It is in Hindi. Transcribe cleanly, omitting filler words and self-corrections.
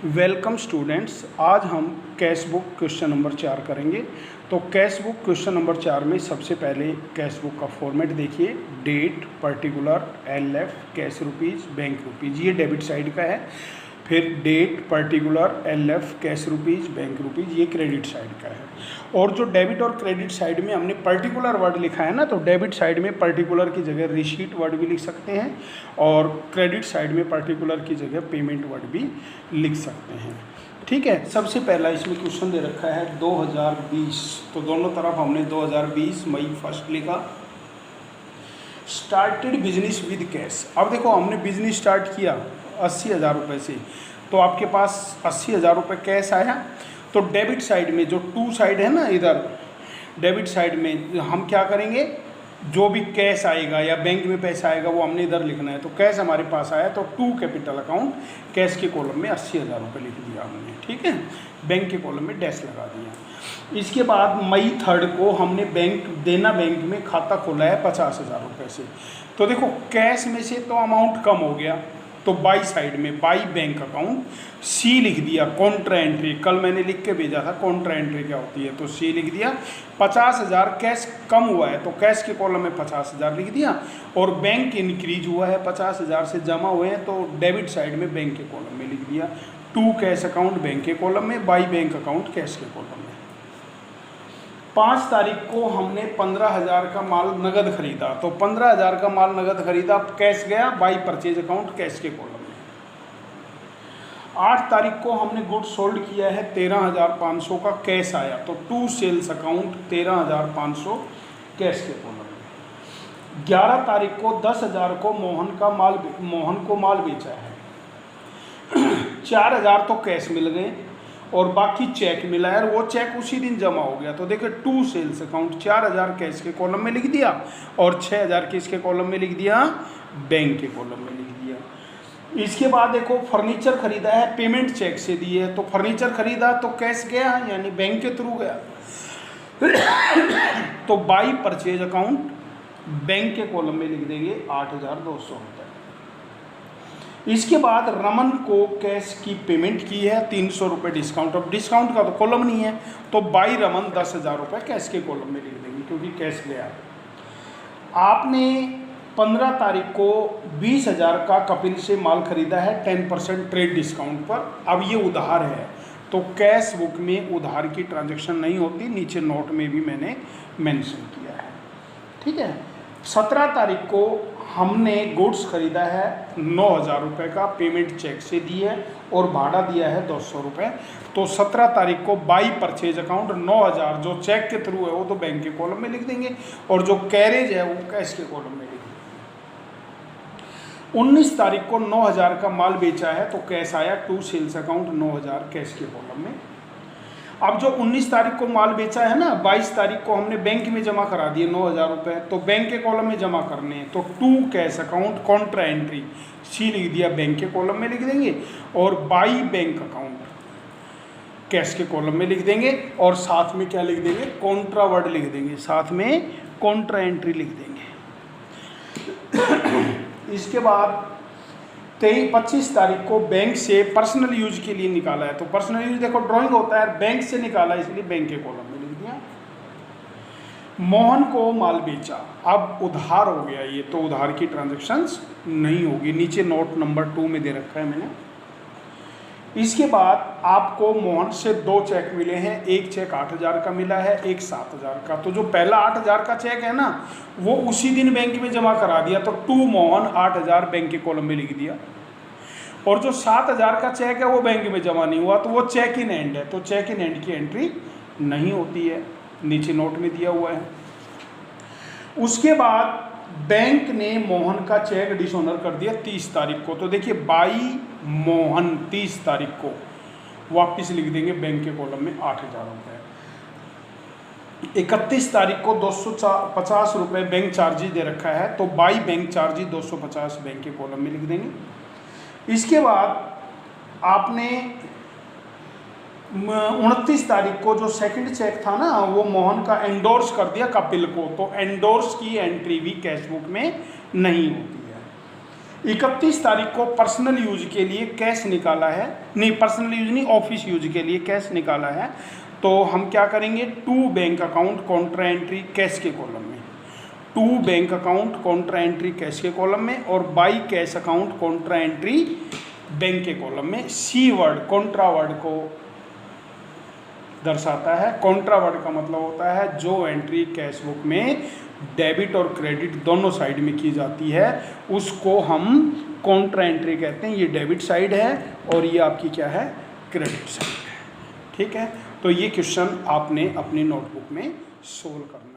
वेलकम स्टूडेंट्स, आज हम कैश बुक क्वेश्चन नंबर 4 करेंगे। तो कैश बुक क्वेश्चन नंबर 4 में सबसे पहले कैश बुक का फॉर्मेट देखिए। Date, particular, LF, cash rupees, bank rupees, ये डेबिट साइड का है। फिर date, particular, LF, cash rupees, bank rupees, ये क्रेडिट साइड का है। और जो डेबिट और क्रेडिट साइड में हमने पर्टिकुलर वर्ड लिखा है ना, तो डेबिट साइड में पर्टिकुलर की जगह रिसीट वर्ड भी लिख सकते हैं और क्रेडिट साइड में पर्टिकुलर की जगह पेमेंट वर्ड भी लिख सकते हैं। ठीक है, सबसे पहला इसमें क्वेश्चन दे रखा है 2020, तो दोनों तरफ हमने 2020 मई 1 लिखा। Started business with cash. अब देखो, हमने बिजनेस स्टार्ट किया 80,000 रुपये से, तो आपके पास 80,000 रुपये कैश आया। तो डेबिट साइड में जो टू साइड है ना, इधर डेबिट साइड में हम क्या करेंगे, जो भी कैश आएगा या बैंक में पैसा आएगा वो हमने इधर लिखना है। तो कैश हमारे पास आया, तो टू कैपिटल अकाउंट कैश के कॉलम में 80,000 रुपये लिख दिया हमने। ठीक है, बैंक के कॉलम में डैश लगा दिया। इसके बाद मई 3 को हमने देना बैंक में खाता खोला है 50,000 रुपये से। तो देखो, कैश में से तो अमाउंट कम हो गया, तो बाई साइड में बाई बैंक अकाउंट सी लिख दिया। कॉन्ट्रा एंट्री कल मैंने लिख के भेजा था, कॉन्ट्रा एंट्री क्या होती है, तो सी लिख दिया। 50,000 कैश कम हुआ है, तो कैश के कॉलम में 50,000 लिख दिया। और बैंक इंक्रीज हुआ है, 50,000 से जमा हुए हैं, तो डेबिट साइड में बैंक के कॉलम में लिख दिया। टू कैश अकाउंट बैंक के कॉलम में, बाई बैंक अकाउंट कैश के कॉलम में। 5 तारीख को हमने 15,000 का माल नगद खरीदा, तो 15,000 का माल नगद खरीदा, कैश गया बाई परचेज अकाउंट कैश के कॉलम में। 8 तारीख को हमने गुड्स सोल्ड किया है 13,500 का, कैश आया, तो टू सेल्स अकाउंट 13,500 कैश के कॉलम में। 11 तारीख को 10,000 को मोहन को माल बेचा है 4,000 तो कैश मिल गए और बाकी चेक मिला है, वो चेक उसी दिन जमा हो गया। तो देखिए, टू सेल्स अकाउंट 4,000 कैश के कॉलम में लिख दिया और 6,000 किसके कॉलम में लिख दिया, बैंक के कॉलम में लिख दिया। इसके बाद देखो, फर्नीचर खरीदा है, पेमेंट चेक से दी है, तो फर्नीचर खरीदा तो कैश गया, यानी बैंक के थ्रू गया तो बाई परचेज अकाउंट बैंक के कॉलम में लिख देंगे 8,200 रुपये। इसके बाद रमन को कैश की पेमेंट की है 300 रुपये डिस्काउंट। अब डिस्काउंट का तो कॉलम नहीं है, तो बाई रमन 10,000 रुपये कैश के कॉलम में लिख देंगे, क्योंकि कैश गया। आपने 15 तारीख को 20,000 का कपिल से माल खरीदा है 10% ट्रेड डिस्काउंट पर। अब ये उधार है, तो कैश बुक में उधार की ट्रांजैक्शन नहीं होती, नीचे नोट में भी मैंने मेंशन किया है। ठीक है, 17 तारीख को हमने गुड्स खरीदा है 9,000 रुपये का, पेमेंट चेक से दी है और भाड़ा दिया है 200 रुपये। तो 17 तारीख को बाई परचेज अकाउंट 9,000 जो चेक के थ्रू है वो तो बैंक के कॉलम में लिख देंगे और जो कैरेज है वो कैश के कॉलम में लिख देंगे। 19 तारीख को 9,000 का माल बेचा है, तो कैश आया, टू सेल्स अकाउंट 9,000 कैश के कॉलम में। अब जो 19 तारीख को माल बेचा है ना, 22 तारीख को हमने बैंक में जमा करा दिए 9,000 रुपये, तो बैंक के कॉलम में जमा करने हैं, तो to cash account contra entry C लिख दिया, बैंक के कॉलम में लिख देंगे और बाई बैंक अकाउंट कैश के कॉलम में लिख देंगे और साथ में क्या लिख देंगे, कॉन्ट्रा वर्ड लिख देंगे, साथ में कॉन्ट्रा एंट्री लिख देंगे। इसके बाद 25 तारीख को बैंक से पर्सनल यूज के लिए निकाला है, तो पर्सनल यूज देखो ड्राइंग होता है, बैंक से निकाला इसलिए बैंक के कॉलम में लिख दिया। मोहन को माल बेचा, अब उधार हो गया ये, तो उधार की ट्रांजैक्शंस नहीं होगी, नीचे नोट नंबर 2 में दे रखा है मैंने। इसके बाद आपको मोहन से 2 चेक मिले हैं, एक चेक 8,000 का मिला है, एक 7,000 का। तो जो पहला 8,000 का चेक है ना, वो उसी दिन बैंक में जमा करा दिया, तो टू मोहन 8,000 बैंक के कॉलम में लिख दिया। और जो 7,000 का चेक है वो बैंक में जमा नहीं हुआ, तो वो चेक इन एंड है, तो चेक इन एंड की एंट्री नहीं होती है, नीचे नोट में दिया हुआ है। उसके बाद बैंक ने मोहन का चेक डिसऑनर कर दिया 30 तारीख को, तो देखिए बाई मोहन 30 तारीख को वापस लिख देंगे बैंक के कॉलम में 8,000 रुपये। 31 तारीख को 250 रुपये बैंक चार्जेज दे रखा है, तो बाई बैंक चार्जेज 250 बैंक के कॉलम में लिख देंगे। इसके बाद आपने 29 तारीख को जो सेकंड चेक था ना, वो मोहन का एंडोर्स कर दिया कपिल को, तो एंडोर्स की एंट्री भी कैश बुक में नहीं होती है। 31 तारीख को पर्सनल यूज के लिए कैश निकाला है, नहीं पर्सनल यूज नहीं, ऑफिस यूज के लिए कैश निकाला है। तो हम क्या करेंगे, to bank account contra entry cash के कॉलम में, to bank account contra entry cash के कॉलम में, और by cash account contra entry bank के कॉलम में। सी वर्ड कॉन्ट्रा वर्ड को दर्शाता है। कॉन्ट्रा वर्ड का मतलब होता है जो एंट्री कैश बुक में डेबिट और क्रेडिट दोनों साइड में की जाती है उसको हम कॉन्ट्रा एंट्री कहते हैं। ये डेबिट साइड है और ये आपकी क्या है, क्रेडिट साइड है। ठीक है, तो ये क्वेश्चन आपने अपनी नोटबुक में सोल्व करना है।